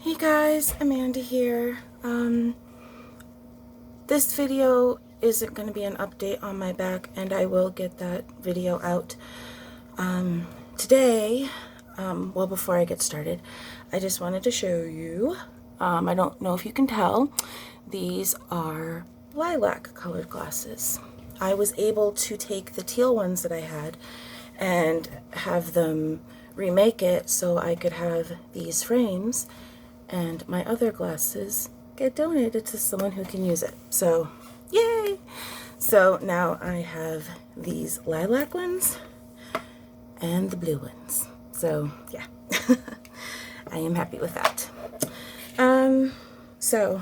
Hey guys, Amanda here. This video isn't going to be an update on my back, and I will get that video out today. Well, before I get started, I just wanted to show you, I don't know if you can tell, these are lilac colored glasses. I was able to take the teal ones that I had and have them remake it so I could have these frames and my other glasses get donated to someone who can use it. So, yay! So now I have these lilac ones and the blue ones. So, yeah. I am happy with that. So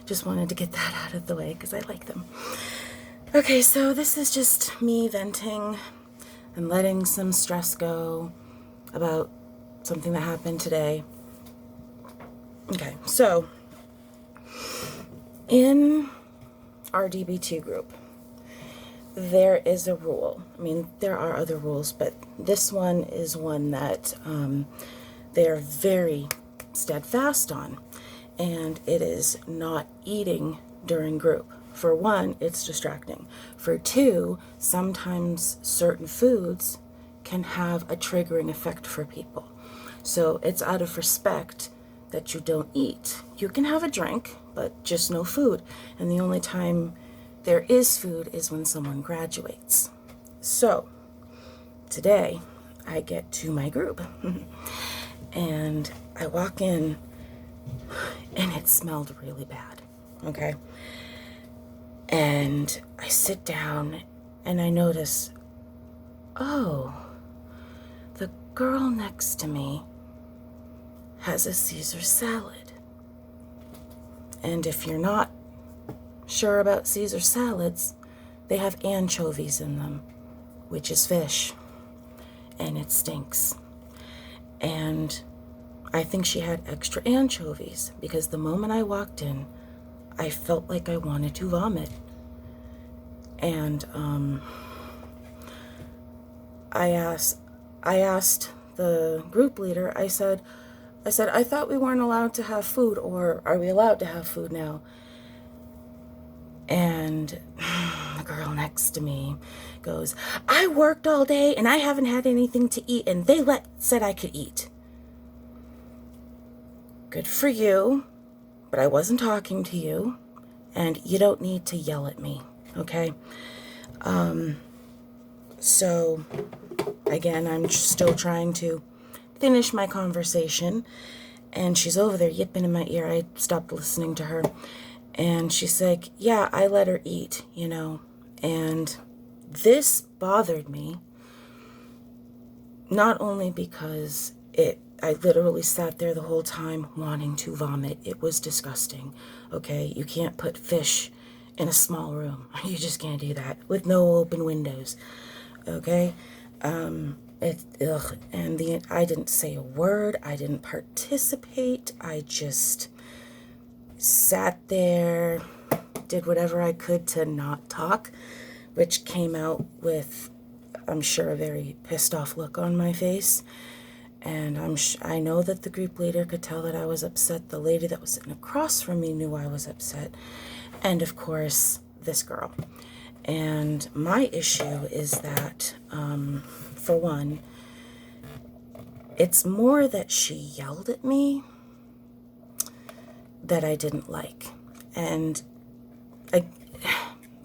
just wanted to get that out of the way because I like them. Okay, so this is just me venting and letting some stress go about something that happened today. Okay, so in our DBT group, there is a rule. I mean, there are other rules, but this one is one that they are very steadfast on, and it is not eating during group. For one, it's distracting. For two, sometimes certain foods can have a triggering effect for people. So it's out of respect that you don't eat. You can have a drink, but just no food. And the only time there is food is when someone graduates. So today I get to my group and I walk in and it smelled really bad. Okay. And I sit down and I notice, oh, the girl next to me has a Caesar salad. And if you're not sure about Caesar salads, they have anchovies in them, which is fish, and it stinks. And I think she had extra anchovies because the moment I walked in, I felt like I wanted to vomit. And I asked the group leader, I said, I thought we weren't allowed to have food, or are we allowed to have food now? And the girl next to me goes, I worked all day and I haven't had anything to eat, and they said I could eat. Good for you, but I wasn't talking to you, and you don't need to yell at me, okay? So again, I'm still trying to finish my conversation, and she's over there yipping in my ear. I stopped listening to her, and she's like, yeah, I let her eat, you know. And this bothered me, not only because I literally sat there the whole time wanting to vomit. It was disgusting. Okay, you can't put fish in a small room. You just can't do that with no open windows. Okay, and I didn't say a word. I didn't participate. I just sat there, did whatever I could to not talk, which came out with, I'm sure, a very pissed off look on my face. And I know that the group leader could tell that I was upset. The lady that was sitting across from me knew I was upset. And of course, this girl. And my issue is that, for one, it's more that she yelled at me that I didn't like. And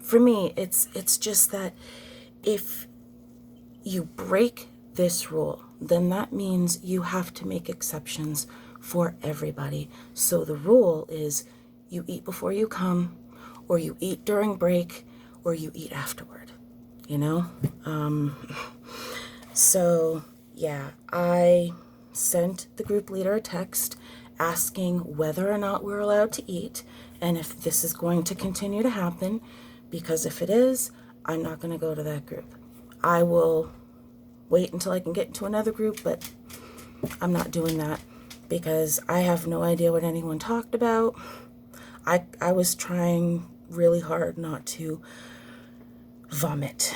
for me, it's just that if you break this rule, then that means you have to make exceptions for everybody. So the rule is you eat before you come, or you eat during break, or you eat afterward, you know? So yeah, I sent the group leader a text asking whether or not we're allowed to eat, and if this is going to continue to happen, because if it is, I'm not going to go to that group. I will wait until I can get into another group, but I'm not doing that because I have no idea what anyone talked about. I was trying really hard not to vomit.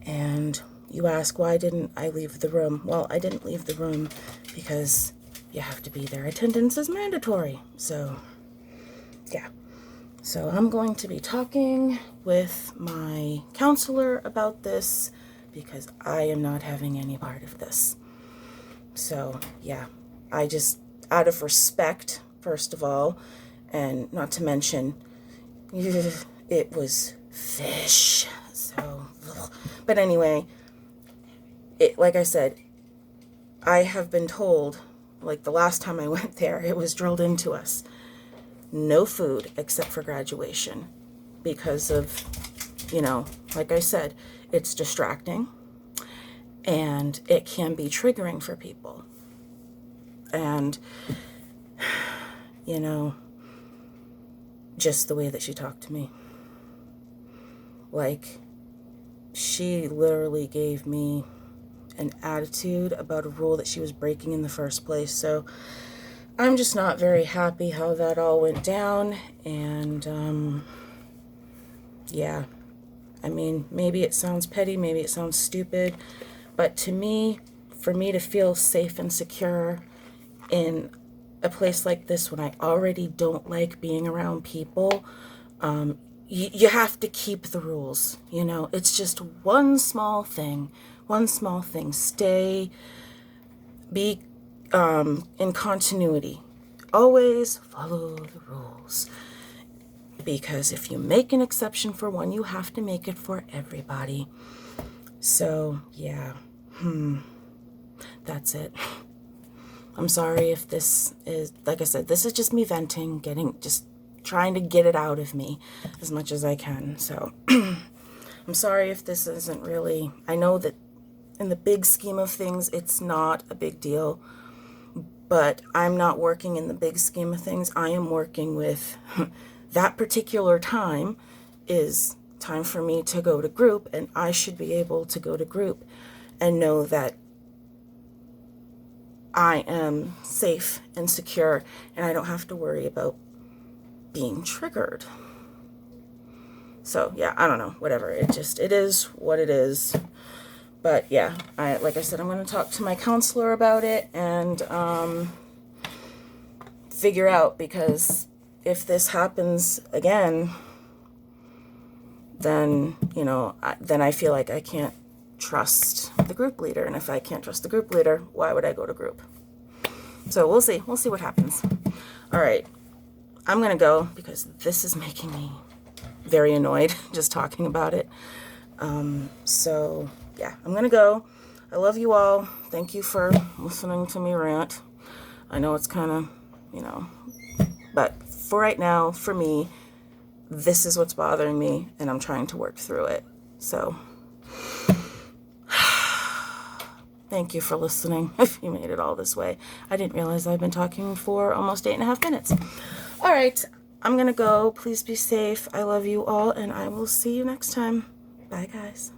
And you ask, why didn't I leave the room? Well, I didn't leave the room because you have to be there. Attendance is mandatory. So, yeah. So I'm going to be talking with my counselor about this because I am not having any part of this. So, yeah, I just, out of respect, first of all, and not to mention, it was fish. So, but anyway, like I said, I have been told, like the last time I went there, it was drilled into us. No food except for graduation because of, like I said, it's distracting and it can be triggering for people. And, just the way that she talked to me. Like, she literally gave me an attitude about a rule that she was breaking in the first place. So I'm just not very happy how that all went down. And, yeah, I mean, maybe it sounds petty, maybe it sounds stupid, but to me, for me to feel safe and secure in a place like this when I already don't like being around people, you have to keep the rules. It's just one small thing. Be in continuity. Always follow the rules. Because if you make an exception for one, you have to make it for everybody. So, yeah. That's it. I'm sorry if this is, like I said, this is just me venting, just trying to get it out of me as much as I can. So, I'm sorry if this isn't really, I know that in the big scheme of things, it's not a big deal, but I'm not working in the big scheme of things. I am working with that particular time is time for me to go to group, and I should be able to go to group and know that I am safe and secure and I don't have to worry about being triggered. So yeah, I don't know, whatever. It is what it is. But yeah, like I said, I'm going to talk to my counselor about it and figure out, because if this happens again, then, then I feel like I can't trust the group leader. And if I can't trust the group leader, why would I go to group? So we'll see. We'll see what happens. All right. I'm going to go because this is making me very annoyed just talking about it. So yeah, I'm going to go. I love you all. Thank you for listening to me rant. I know it's kind of, but for right now, for me, this is what's bothering me and I'm trying to work through it. So thank you for listening if you made it all this way. I didn't realize I've been talking for almost 8.5 minutes. All right, I'm going to go. Please be safe. I love you all, and I will see you next time. Bye, guys.